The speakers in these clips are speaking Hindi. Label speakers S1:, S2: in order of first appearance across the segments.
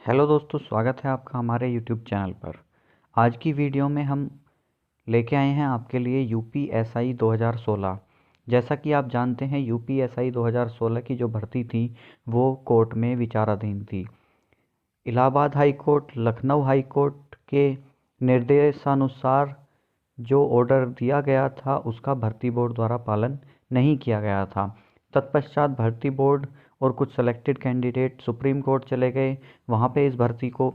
S1: हेलो दोस्तों, स्वागत है आपका हमारे यूट्यूब चैनल पर। आज की वीडियो में हम लेके आए हैं आपके लिए यूपीएसआई 2016। जैसा कि आप जानते हैं, यूपीएसआई 2016 की जो भर्ती थी वो कोर्ट में विचाराधीन थी। Allahabad high court, Lucknow high court के निर्देशानुसार जो ऑर्डर दिया गया था उसका भर्ती बोर्ड द्वारा पालन नहीं किया गया था। तत्पश्चात भर्ती बोर्ड और कुछ सेलेक्टेड कैंडिडेट सुप्रीम कोर्ट चले गए। वहाँ पे इस भर्ती को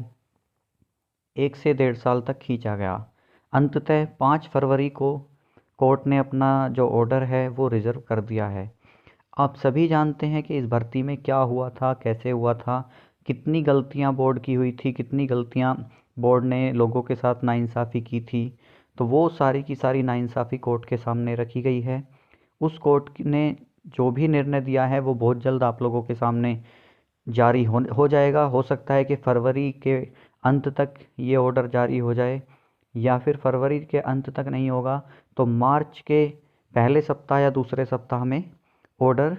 S1: 1 से 1.5 साल तक खींचा गया। अंततः 5 फरवरी को कोर्ट ने अपना जो ऑर्डर है वो रिजर्व कर दिया है। आप सभी जानते हैं कि इस भर्ती में क्या हुआ था, कैसे हुआ था, कितनी गलतियां बोर्ड की हुई थी, कितनी गलतियां बोर्ड ने लोगों के साथ नाइंसाफ़ी की थी। तो वो सारी की सारी नाइंसाफ़ी कोर्ट के सामने रखी गई है। उस कोर्ट ने जो भी निर्णय दिया है वो बहुत जल्द आप लोगों के सामने जारी हो जाएगा। हो सकता है कि फरवरी के अंत तक ये ऑर्डर जारी हो जाए, या फिर फरवरी के अंत तक नहीं होगा तो मार्च के पहले सप्ताह या दूसरे सप्ताह में ऑर्डर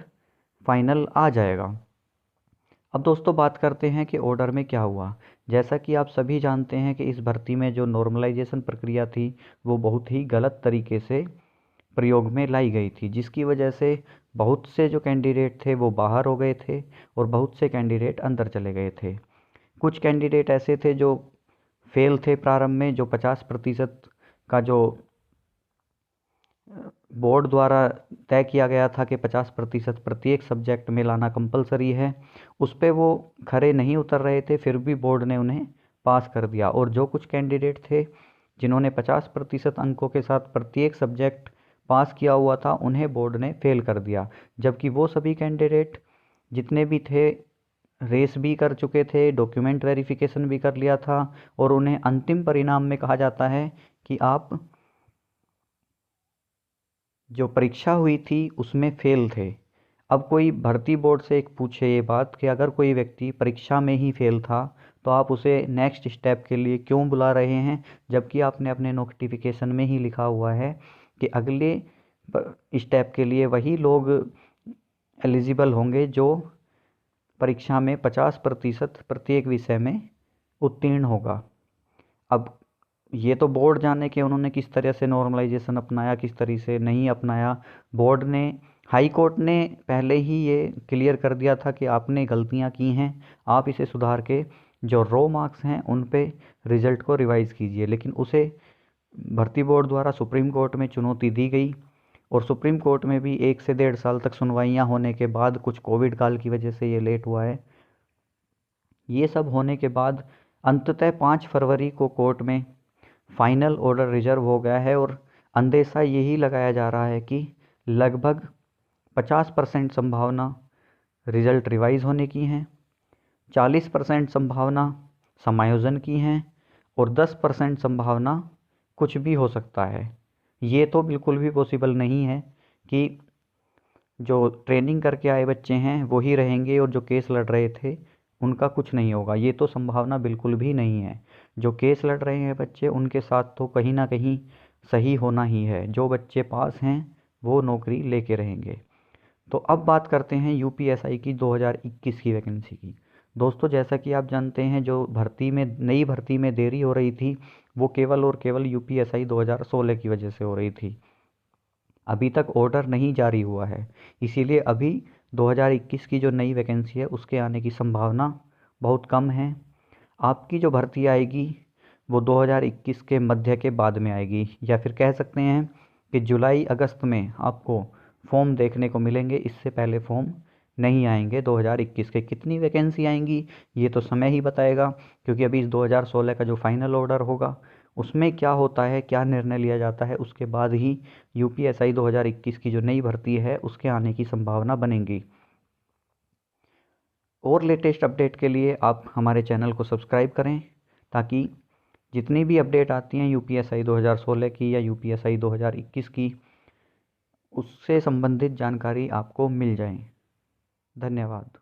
S1: फाइनल आ जाएगा। अब दोस्तों बात करते हैं कि ऑर्डर में क्या हुआ। जैसा कि आप सभी जानते हैं कि इस भर्ती में जो नॉर्मलाइजेशन प्रक्रिया थी वो बहुत ही गलत तरीके से प्रयोग में लाई गई थी, जिसकी वजह से बहुत से जो कैंडिडेट थे वो बाहर हो गए थे और बहुत से कैंडिडेट अंदर चले गए थे। कुछ कैंडिडेट ऐसे थे जो फेल थे प्रारंभ में, जो 50% का जो बोर्ड द्वारा तय किया गया था कि 50% प्रत्येक सब्जेक्ट में लाना कंपलसरी है, उस पर वो खरे नहीं उतर रहे थे, फिर भी बोर्ड ने उन्हें पास कर दिया। और जो कुछ कैंडिडेट थे जिन्होंने 50% अंकों के साथ प्रत्येक सब्जेक्ट पास किया हुआ था उन्हें बोर्ड ने फेल कर दिया। जबकि वो सभी कैंडिडेट जितने भी थे रेस भी कर चुके थे, डॉक्यूमेंट वेरिफिकेशन भी कर लिया था, और उन्हें अंतिम परिणाम में कहा जाता है कि आप जो परीक्षा हुई थी उसमें फेल थे। अब कोई भर्ती बोर्ड से एक पूछे ये बात कि अगर कोई व्यक्ति परीक्षा में ही फेल था तो आप उसे नेक्स्ट स्टेप के लिए क्यों बुला रहे हैं, जबकि आपने अपने नोटिफिकेशन में ही लिखा हुआ है कि अगले स्टेप के लिए वही लोग एलिजिबल होंगे जो परीक्षा में 50% प्रत्येक विषय में उत्तीर्ण होगा। अब ये तो बोर्ड जाने कि उन्होंने किस तरह से नॉर्मलाइजेशन अपनाया, किस तरह से नहीं अपनाया। बोर्ड ने, हाई कोर्ट ने पहले ही ये क्लियर कर दिया था कि आपने गलतियां की हैं, आप इसे सुधार के जो रो मार्क्स हैं उन पे रिज़ल्ट को रिवाइज़ कीजिए। लेकिन उसे भर्ती बोर्ड द्वारा सुप्रीम कोर्ट में चुनौती दी गई, और सुप्रीम कोर्ट में भी 1 से 1.5 साल तक सुनवाइयाँ होने के बाद, कुछ कोविड काल की वजह से ये लेट हुआ है, ये सब होने के बाद अंततः 5 फरवरी को कोर्ट में फाइनल ऑर्डर रिजर्व हो गया है। और अंदेशा यही लगाया जा रहा है कि लगभग 50% संभावना रिज़ल्ट रिवाइज़ होने की हैं, 40% संभावना समायोजन की हैं, और 10% संभावना कुछ भी हो सकता है। ये तो बिल्कुल भी पॉसिबल नहीं है कि जो ट्रेनिंग करके आए बच्चे हैं वो ही रहेंगे और जो केस लड़ रहे थे उनका कुछ नहीं होगा। ये तो संभावना बिल्कुल भी नहीं है। जो केस लड़ रहे हैं बच्चे, उनके साथ तो कहीं ना कहीं सही होना ही है। जो बच्चे पास हैं वो नौकरी लेके रहेंगे। तो अब बात करते हैं यूपीएसआई की 2021 की वैकेंसी की। दोस्तों जैसा कि आप जानते हैं, जो नई भर्ती में देरी हो रही थी वो केवल और केवल यूपीएसआई 2016 की वजह से हो रही थी। अभी तक ऑर्डर नहीं जारी हुआ है, इसीलिए अभी 2021 की जो नई वैकेंसी है उसके आने की संभावना बहुत कम है। आपकी जो भर्ती आएगी वो 2021 के मध्य के बाद में आएगी, या फिर कह सकते हैं कि जुलाई अगस्त में आपको फॉर्म देखने को मिलेंगे। इससे पहले फॉर्म नहीं आएंगे 2021 के। कितनी वैकेंसी आएंगी ये तो समय ही बताएगा, क्योंकि अभी इस 2016 का जो फाइनल ऑर्डर होगा उसमें क्या होता है, क्या निर्णय लिया जाता है, उसके बाद ही यूपीएसआई 2021 की जो नई भर्ती है उसके आने की संभावना बनेगी। और लेटेस्ट अपडेट के लिए आप हमारे चैनल को सब्सक्राइब करें, ताकि जितनी भी अपडेट आती हैं यूपीएसआई 2016 की या यूपीएसआई 2021 की, उससे संबंधित जानकारी आपको मिल जाए। धन्यवाद।